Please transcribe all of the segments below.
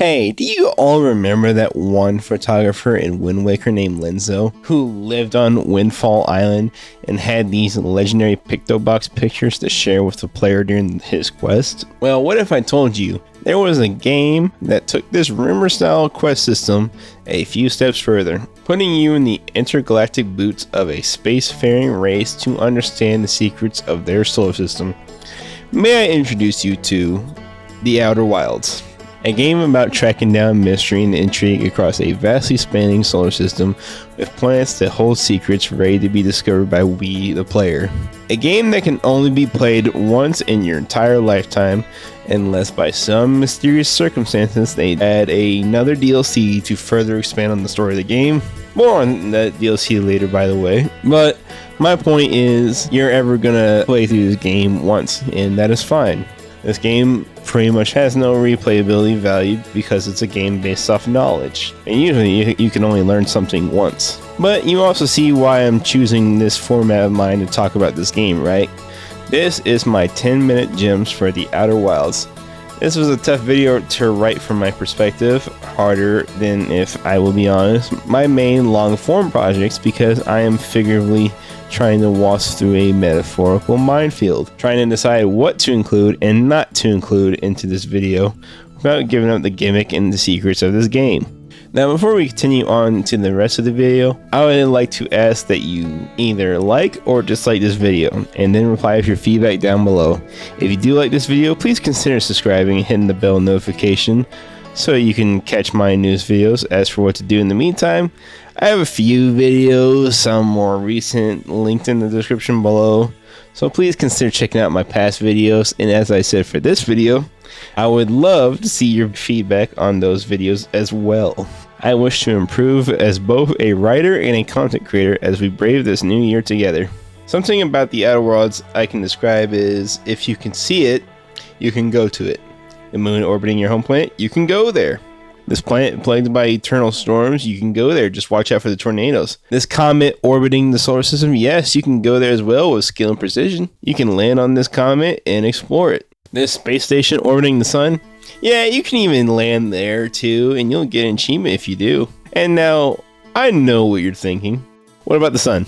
Hey, do you all remember that one photographer in Wind Waker named Lenzo, who lived on Windfall Island and had these legendary Pictobox pictures to share with the player during his quest? Well, what if I told you there was a game that took this rumor-style quest system a few steps further, putting you in the intergalactic boots of a spacefaring race to understand the secrets of their solar system? May I introduce you to The Outer Wilds, a game about tracking down mystery and intrigue across a vastly spanning solar system with planets that hold secrets ready to be discovered by we, the player. A game that can only be played once in your entire lifetime, unless by some mysterious circumstances they add another DLC to further expand on the story of the game. More on that DLC later, by the way. But my point is, you're ever gonna play through this game once, and that is fine. This game pretty much has no replayability value because it's a game based off knowledge, and usually you can only learn something once. But you also see why I'm choosing this format of mine to talk about this game, right? This is my 10-minute gems for The Outer Wilds. This was a tough video to write from my perspective, harder than, if I will be honest, my main long form projects, because I am figuratively trying to walk through a metaphorical minefield, trying to decide what to include and not to include into this video without giving up the gimmick and the secrets of this game. Now, before we continue on to the rest of the video, I would like to ask that you either like or dislike this video, and then reply with your feedback down below. If you do like this video, please consider subscribing and hitting the bell notification so you can catch my news videos. As for what to do in the meantime, I have a few videos, some more recent, linked in the description below, so please consider checking out my past videos. And as I said for this video, I would love to see your feedback on those videos as well. I wish to improve as both a writer and a content creator as we brave this new year together. Something about The Outer Worlds I can describe is, if you can see it, you can go to it. The moon orbiting your home planet, you can go there. This planet plagued by eternal storms, you can go there, just watch out for the tornadoes. This comet orbiting the solar system, yes, you can go there as well with skill and precision. You can land on this comet and explore it. This space station orbiting the sun, yeah, you can even land there too, and you'll get an achievement if you do. And now, I know what you're thinking. What about the sun?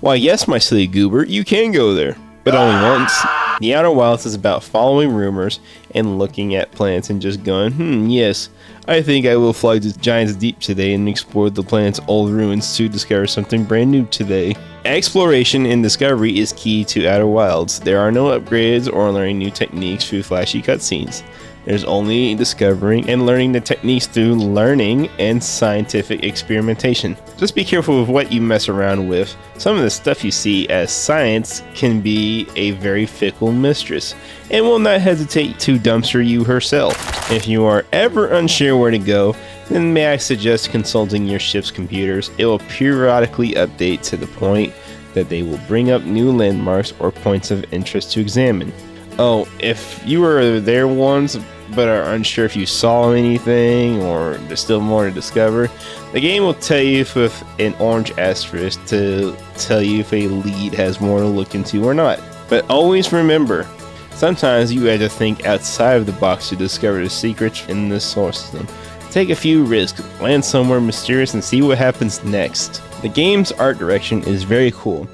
Why, yes, my silly goober, you can go there, but only once. The Outer Wilds is about following rumors and looking at planets and just going, yes, I think I will fly to Giant's Deep today and explore the planet's old ruins to discover something brand new today. Exploration and discovery is key to Outer Wilds. There are no upgrades or learning new techniques through flashy cutscenes. There's only discovering and learning the techniques through learning and scientific experimentation. Just be careful with what you mess around with. Some of the stuff you see as science can be a very fickle mistress, and will not hesitate to dumpster you herself. If you are ever unsure where to go, then may I suggest consulting your ship's computers. It will periodically update to the point that they will bring up new landmarks or points of interest to examine. Oh, if you were there once but are unsure if you saw anything or there's still more to discover, the game will tell you with an orange asterisk to tell you if a lead has more to look into or not. But always remember, sometimes you have to think outside of the box to discover the secrets in this solar system. Take a few risks, land somewhere mysterious, and see what happens next. The game's art direction is very cool.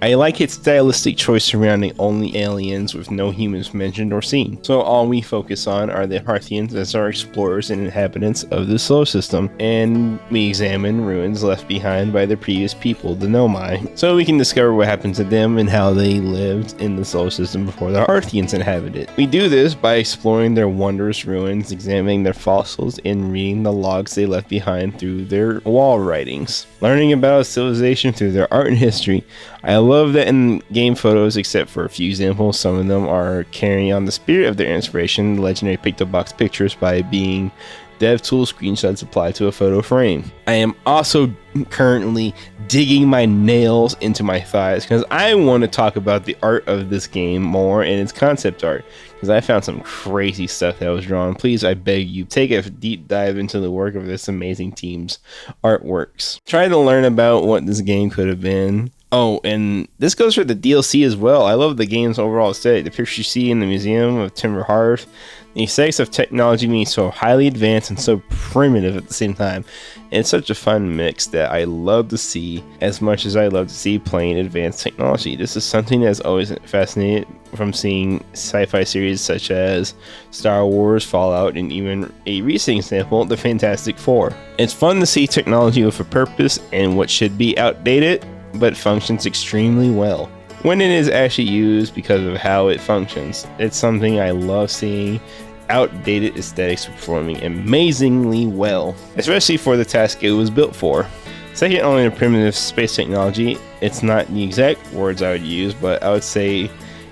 I like its stylistic choice surrounding only aliens with no humans mentioned or seen. So all we focus on are the Harthians as our explorers and inhabitants of the solar system, and we examine ruins left behind by the previous people, the Nomai, so we can discover what happened to them and how they lived in the solar system before the Harthians inhabited it. We do this by exploring their wondrous ruins, examining their fossils, and reading the logs they left behind through their wall writings. Learning about a civilization through their art and history. I love that in game photos, except for a few examples, some of them are carrying on the spirit of their inspiration, the legendary Pictobox pictures, by being DevTools screenshots applied to a photo frame. I am also currently digging my nails into my thighs because I want to talk about the art of this game more and its concept art, because I found some crazy stuff that was drawn. Please, I beg you, take a deep dive into the work of this amazing team's artworks. Try to learn about what this game could have been. Oh, and this goes for the DLC as well. I love the game's overall aesthetic. The pictures you see in the Museum of Timber Harvest, the aesthetics of technology being so highly advanced and so primitive at the same time. It's such a fun mix that I love to see as much as I love to see plain advanced technology. This is something that's always fascinated from seeing sci-fi series such as Star Wars, Fallout, and even a recent example, The Fantastic Four. It's fun to see technology with a purpose and what should be outdated, but functions extremely well when it is actually used because of how it functions. It's something I love seeing. Outdated aesthetics performing amazingly well, especially for the task it was built for. Second only to primitive space technology, it's not the exact words I would use, but I would say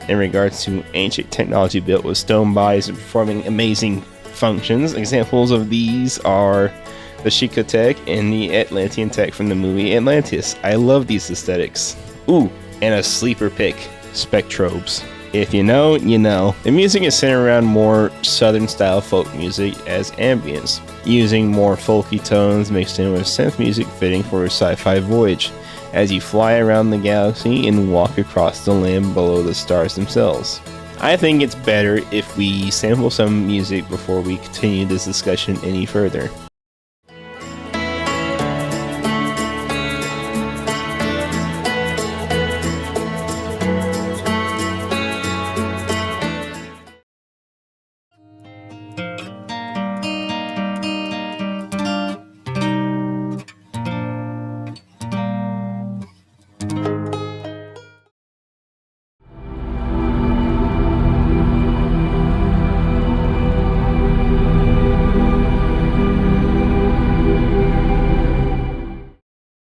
in regards to ancient technology built with stone bodies and performing amazing functions. Examples of these are the Sheikah tech and the Atlantean tech from the movie Atlantis. I love these aesthetics. Ooh, and a sleeper pick, Spectrobes. If you know, you know. The music is centered around more southern style folk music as ambience, using more folky tones mixed in with synth music fitting for a sci-fi voyage, as you fly around the galaxy and walk across the land below the stars themselves. I think it's better if we sample some music before we continue this discussion any further.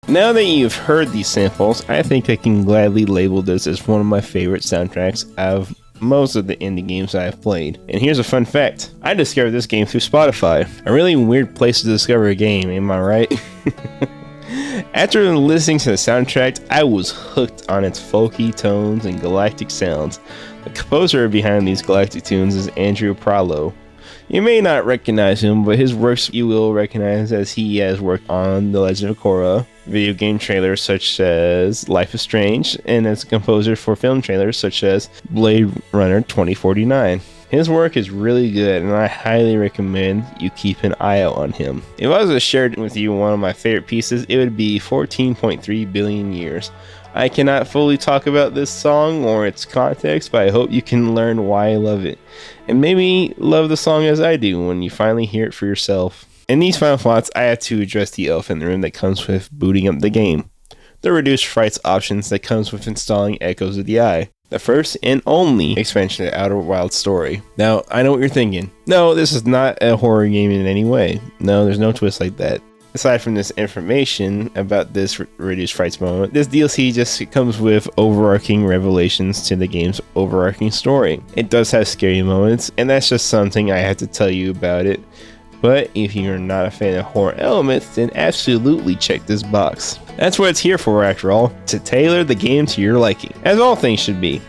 Now that you've heard these samples, I think I can gladly label this as one of my favorite soundtracks out of most of the indie games I've played. And here's a fun fact. I discovered this game through Spotify. A really weird place to discover a game, am I right? After listening to the soundtrack, I was hooked on its folky tones and galactic sounds. The composer behind these galactic tunes is Andrew Prahlow. You may not recognize him, but his works you will recognize, as he has worked on The Legend of Korra, video game trailers such as Life is Strange, and as a composer for film trailers such as Blade Runner 2049. His work is really good, and I highly recommend you keep an eye out on him. If I was to share with you one of my favorite pieces, it would be 14.3 billion years. I cannot fully talk about this song or its context, but I hope you can learn why I love it. And maybe love the song as I do when you finally hear it for yourself. In these final thoughts, I have to address the elephant in the room that comes with booting up the game. The reduced frights options that comes with installing Echoes of the Eye. The first and only expansion of Outer Wilds story. Now, I know what you're thinking. No, this is not a horror game in any way. No, there's no twist like that. Aside from this information about this reduced frights moment, this DLC just comes with overarching revelations to the game's overarching story. It does have scary moments, and that's just something I have to tell you about it. But if you're not a fan of horror elements, then absolutely check this box. That's what it's here for after all, to tailor the game to your liking, as all things should be.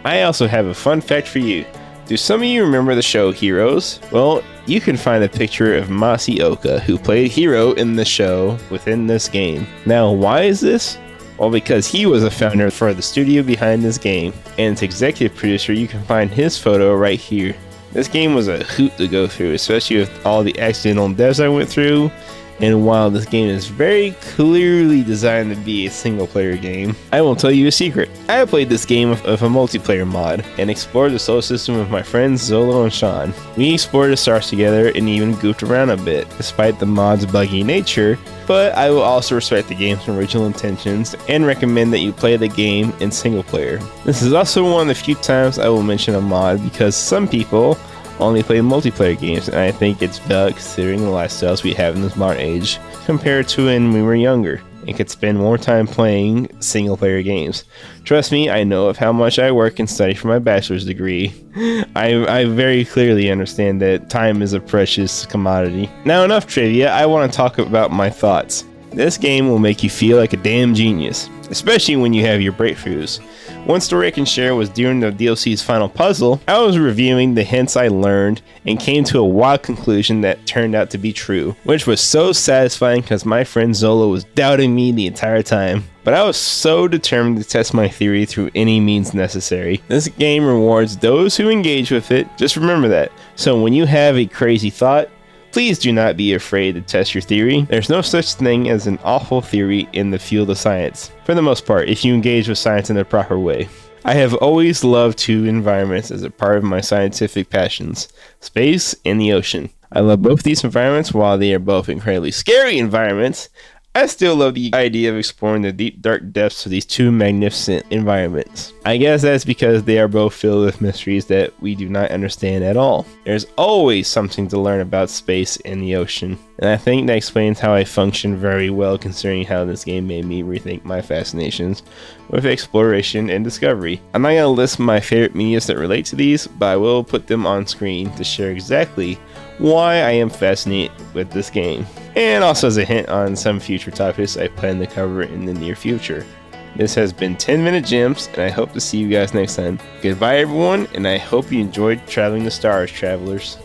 I also have a fun fact for you. Do some of you remember the show Heroes? Well, you can find a picture of Masaoka, who played Hiro in the show within this game. Now, why is this? Well, because he was a founder for the studio behind this game, and its executive producer. You can find his photo right here. This game was a hoot to go through, especially with all the accidental deaths I went through. And while this game is very clearly designed to be a single player game, I will tell you a secret. I have played this game with a multiplayer mod and explored the solar system with my friends Zolo and Sean. We explored the stars together and even goofed around a bit, despite the mod's buggy nature, but I will also respect the game's original intentions and recommend that you play the game in single player. This is also one of the few times I will mention a mod because some people only play multiplayer games, and I think it's valid considering the lifestyles we have in this modern age compared to when we were younger and could spend more time playing single player games. Trust me, I know of how much I work and study for my bachelor's degree. I very clearly understand that time is a precious commodity. Now, enough trivia, I want to talk about my thoughts. This game will make you feel like a damn genius, especially when you have your breakthroughs. One story I can share was during the DLC's final puzzle, I was reviewing the hints I learned and came to a wild conclusion that turned out to be true, which was so satisfying because my friend Zolo was doubting me the entire time. but I was so determined to test my theory through any means necessary. This game rewards those who engage with it, just remember that. So when you have a crazy thought, please do not be afraid to test your theory. There's no such thing as an awful theory in the field of science, for the most part, if you engage with science in the proper way. I have always loved two environments as a part of my scientific passions, space and the ocean. I love both these environments. While they are both incredibly scary environments, I still love the idea of exploring the deep, dark depths of these two magnificent environments. I guess that's because they are both filled with mysteries that we do not understand at all. There's always something to learn about space and the ocean, and I think that explains how I function very well, considering how this game made me rethink my fascinations with exploration and discovery. I'm not going to list my favorite medias that relate to these, but I will put them on screen to share exactly why I am fascinated with this game, and also as a hint on some future topics I plan to cover in the near future. This has been 10 Minute Gems, and I hope to see you guys next time. Goodbye everyone, and I hope you enjoyed traveling the stars, travelers.